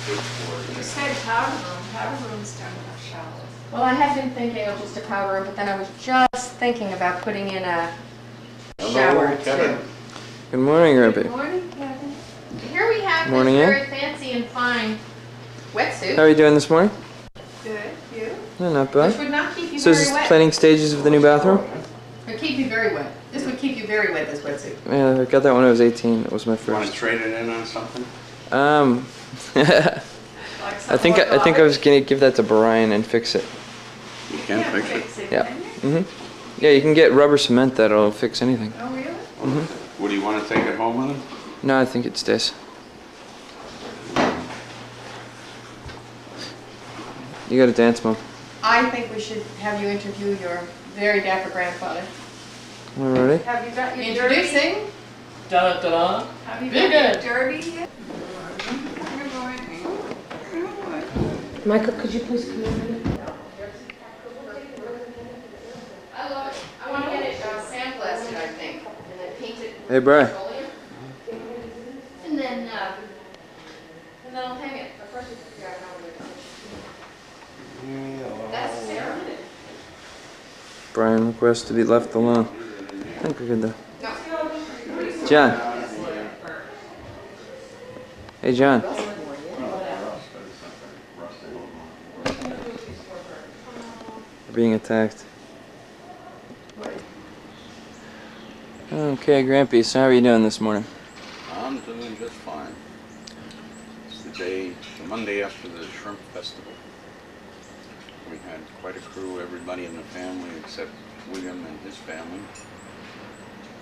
good for. You said powder room. Powder rooms don't have showers. Well, I had been thinking of just a powder room, but then I was just thinking about putting in a shower too. Good morning, Ruby. Good morning, Kevin. Here we have Morning, this Ann. very fancy and fine wetsuit. How are you doing this morning? Good. You? No, not Which bad. would not keep you So is very this wet. planning stages of the new bathroom? It would keep you very wet. This would keep you very wet, this wetsuit. Yeah, I got that when I was 18. That was my Want to first. trade it in on something? I think I was gonna give that to Brian and fix it. You can fix it. Yeah. Can you? Yeah, you can get rubber cement that'll fix anything. Oh, really? What do you want to take it home with him? No, I think it stays. You got to dance, Mom. I think we should have you interview your very dapper grandfather. Alrighty. Have you got your Introducing. Da da da. Have you Very got good. your dirty yet? Michael, could you please come in? I love it. I want to get it sandblasted, I think, and then paint it. Hey, Brian. And then I'll hang it. Of course, you can figure out how we're going to. That's Sarah. Brian requests to be left alone. I think we're good though. No. John. Hey, John. We're being attacked. Okay, Grampy, so how are you doing this morning? I'm doing just fine. It's the Monday after the Shrimp Festival. We had quite a crew, everybody in the family except William and his family.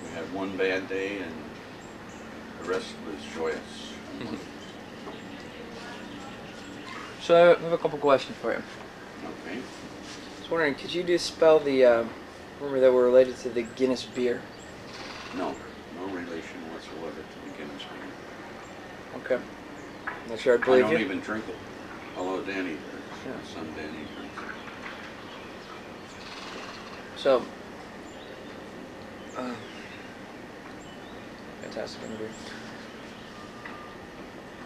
We had one bad day and the rest was joyous. So I have a couple questions for you. Okay. I was wondering, could you dispel the rumor that were related to the Guinness beer? No relation whatsoever to the Guinness beer. Okay. Not sure I'd I believe don't you. even drink it. Although Danny drinks. Yeah. My son Danny drinks it. So, fantastic interview.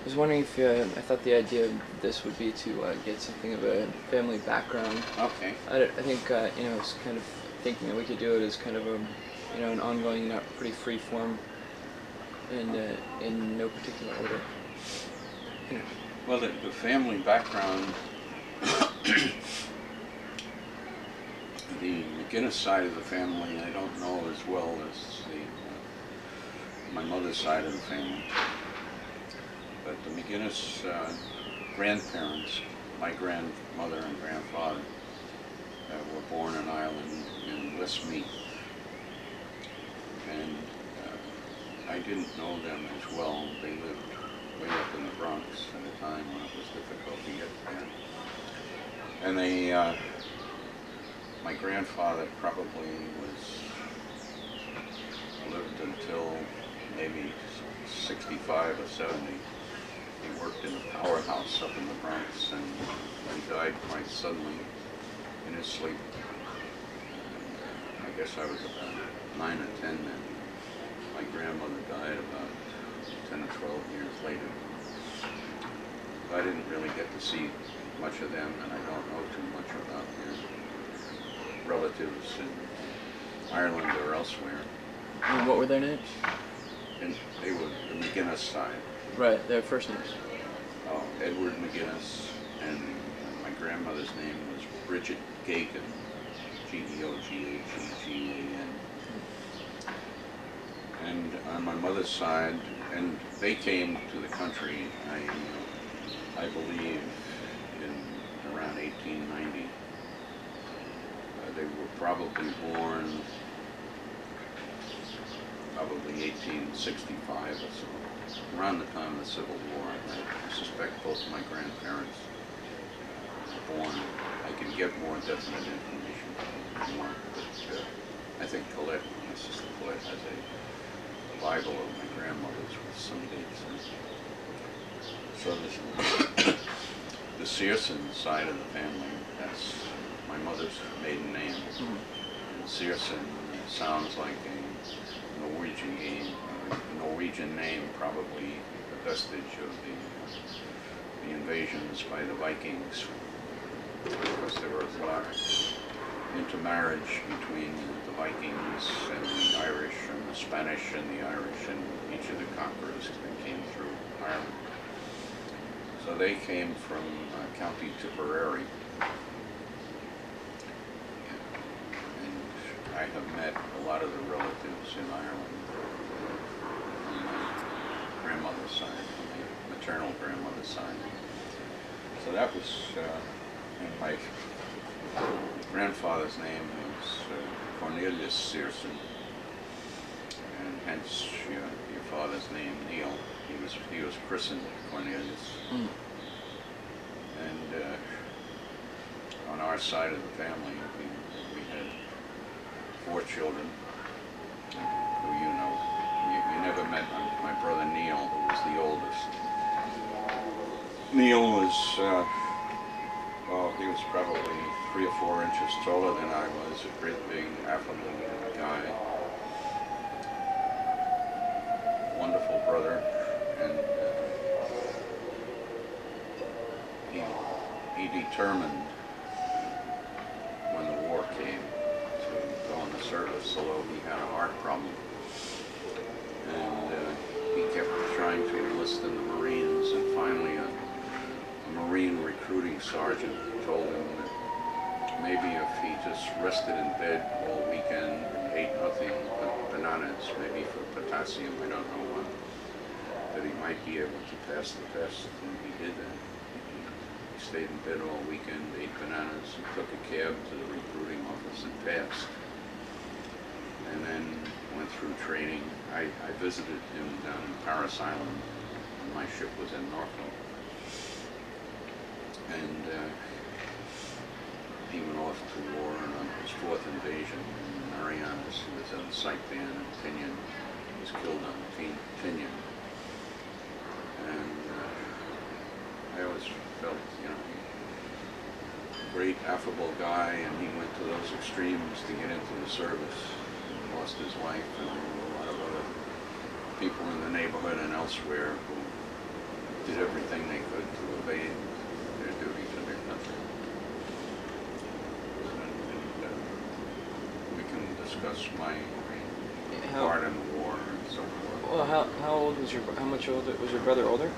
I was wondering if I thought the idea of this would be to get something of a family background. Okay. I think you know, I was kind of thinking that we could do it as kind of a, you know, an ongoing, not pretty free form, and in no particular order. You know. Well, the family background, the McGuinness side of the family, I don't know as well as my mother's side of the family. But the McGuinness grandparents, my grandmother and grandfather, were born in Ireland in Westmeath. And I didn't know them as well. They lived way up in the Bronx at a time when it was difficult to get there. And they, my grandfather probably lived until maybe 65 or 70. He worked in a powerhouse up in the Bronx, and he died quite suddenly in his sleep. I guess I was about 9 or 10 then. My grandmother died about 10 or 12 years later. I didn't really get to see much of them, and I don't know too much about their relatives in Ireland or elsewhere. And what were their names? And they were the McGuinness side. Right, their first names. Edward McGuinness, and my grandmother's name was Bridget Gagan, Geoghegan. And on my mother's side, and they came to the country, I believe, in around 1890. They were probably born probably 1865 or so, around the time of the Civil War. I suspect both my grandparents were born. I can get more definite information if you want, but I think Colette, my sister Colette, has a Bible of my grandmother's with some dates in it. So the Searson side of the family, that's my mother's maiden name. And Searson sounds like a Norwegian name, probably a vestige of the invasions by the Vikings, because there was a lot of intermarriage between the Vikings and the Irish and the Spanish and the Irish and each of the conquerors that came through Ireland. So they came from County Tipperary. And I have met a lot of the relatives in Ireland from my grandmother's side, from my maternal grandmother's side. So that was, and my grandfather's name was Cornelius Searson, and hence your father's name, Neil. He was christened Cornelius. Mm. And on our side of the family, we had 4 children who you know. You never met my brother Neil, who was the oldest. Neil was, well, he was probably 3 or 4 inches taller than I was, a great big affable guy. Wonderful brother, and he determined when the war came to go in the service, although he had a heart problem. And he kept trying to enlist in the Marines, and finally a Marine recruiting sergeant told him that maybe if he just rested in bed all weekend and ate nothing but bananas, maybe for potassium, I don't know what, that he might be able to pass the test. And he did that. He stayed in bed all weekend, ate bananas, and took a cab to the recruiting office and passed. And then went through training. I visited him down in Paris Island when my ship was in Norfolk. And he went off to war on his 4th invasion in Marianas. He was on Saipan and Tinian. He was killed on Tinian. And I always felt, you know, great affable guy, and he went to those extremes to get into the service. He lost his wife, and there were a lot of other people in the neighborhood and elsewhere who did everything they could to evade their duty to their country. And we can discuss my part in the war and so forth. Well, how old was how much older was your brother? Older?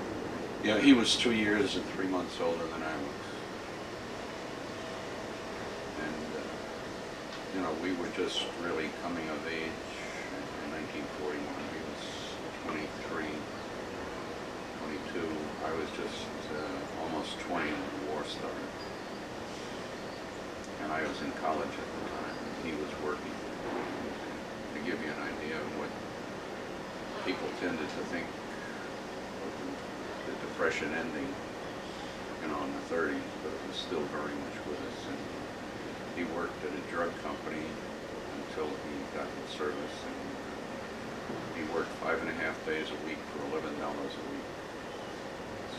Yeah, he was 2 years and 3 months older than I was. And, you know, we were just really coming of age in 1941. He was 23, 22. I was just almost 20 when the war started. And I was in college at the time, and he was working. To give you an idea of what people tended to think of the Depression ending, you know, in the 30s, but it was still very much with us. And he worked at a drug company until he got in service, and he worked 5.5 days a week for $11 a week.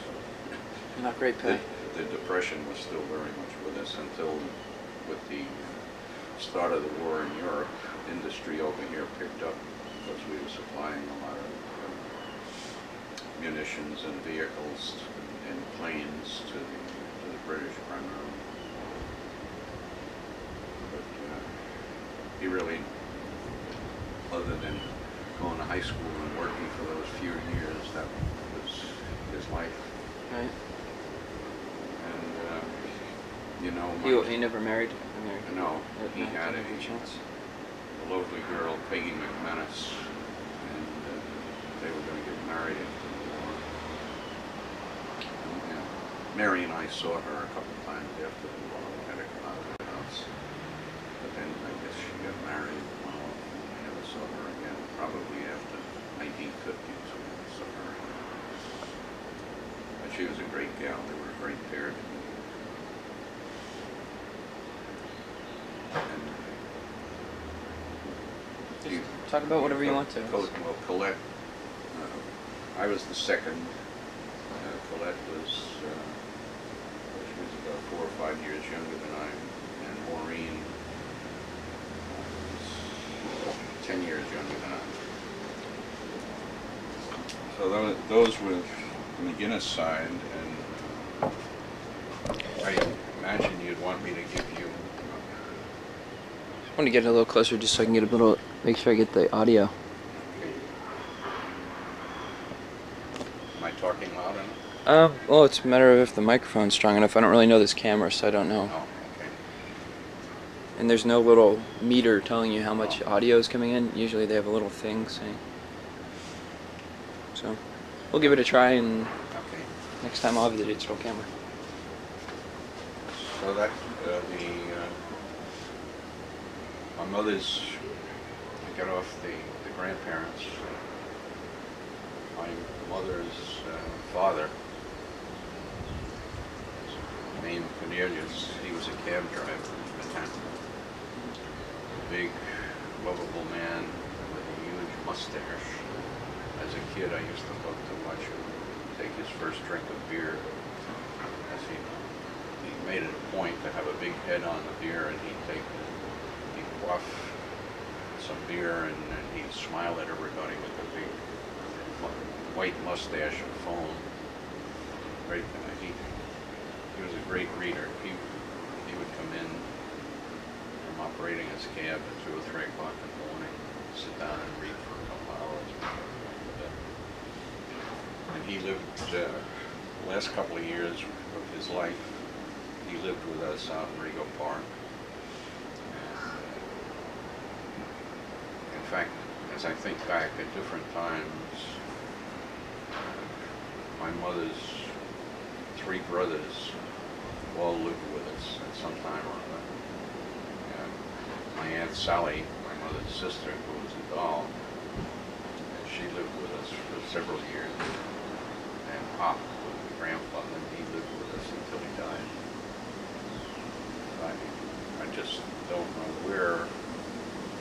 So, Not great pay. the Depression was still very much with us until, with the start of the war in Europe, industry over here picked up because we were supplying a lot of munitions and vehicles and planes to the British primarily. But he really, other than going to high school and working for those few years, that was his life. Right. And you know, He never married. no, he had a chance. lovely girl, Peggy McGuinness, and they were going to get married after the war. And, Mary and I saw her a couple of times after the war. We had her come out of the house. But then I guess she got married, and I never saw her again. Probably after 1950s we never saw her again. But she was a great gal. They were a great pair to me. And Talk about whatever you want to. Well, Colette, I was the second. Colette was, she was about 4 or 5 years younger than I, and Maureen was 10 years younger than I. So those were the McGuinness side, and want to get a little closer just so I can get a little, make sure I get the audio. Okay. Am I talking loud enough? Well, it's a matter of if the microphone's strong enough. I don't really know this camera, so I don't know. Oh, okay. And there's no little meter telling you how much audio is coming in. Usually they have a little thing saying. So, we'll give it a try, and Okay. next time I'll have the digital camera. So that, my mother's, I got off the grandparents. My mother's father, named Cornelius, he was a cab driver in Manhattan. Big, lovable man with a huge mustache. As a kid, I used to love to watch him take his first drink of beer. As he made it a point to have a big head on the beer, and he'd quaff some beer, and he'd smile at everybody with a big white mustache and foam. Great, he was a great reader. He would come in from operating his cab at 2 or 3 o'clock in the morning, sit down and read for a couple hours. And he lived the last couple of years of his life. He lived with us out in Rego Park. In fact, as I think back at different times, my mother's 3 brothers all lived with us at some time or other. And my Aunt Sally, my mother's sister, who was a doll, she lived with us for several years. And Pop was the grandfather, and he lived with us until he died. I just don't know where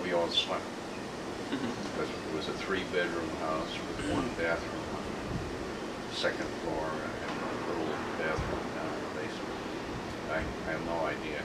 we all slept. Because it was a 3-bedroom house with 1 bathroom on the 2nd floor and a little bathroom down in the basement. I have no idea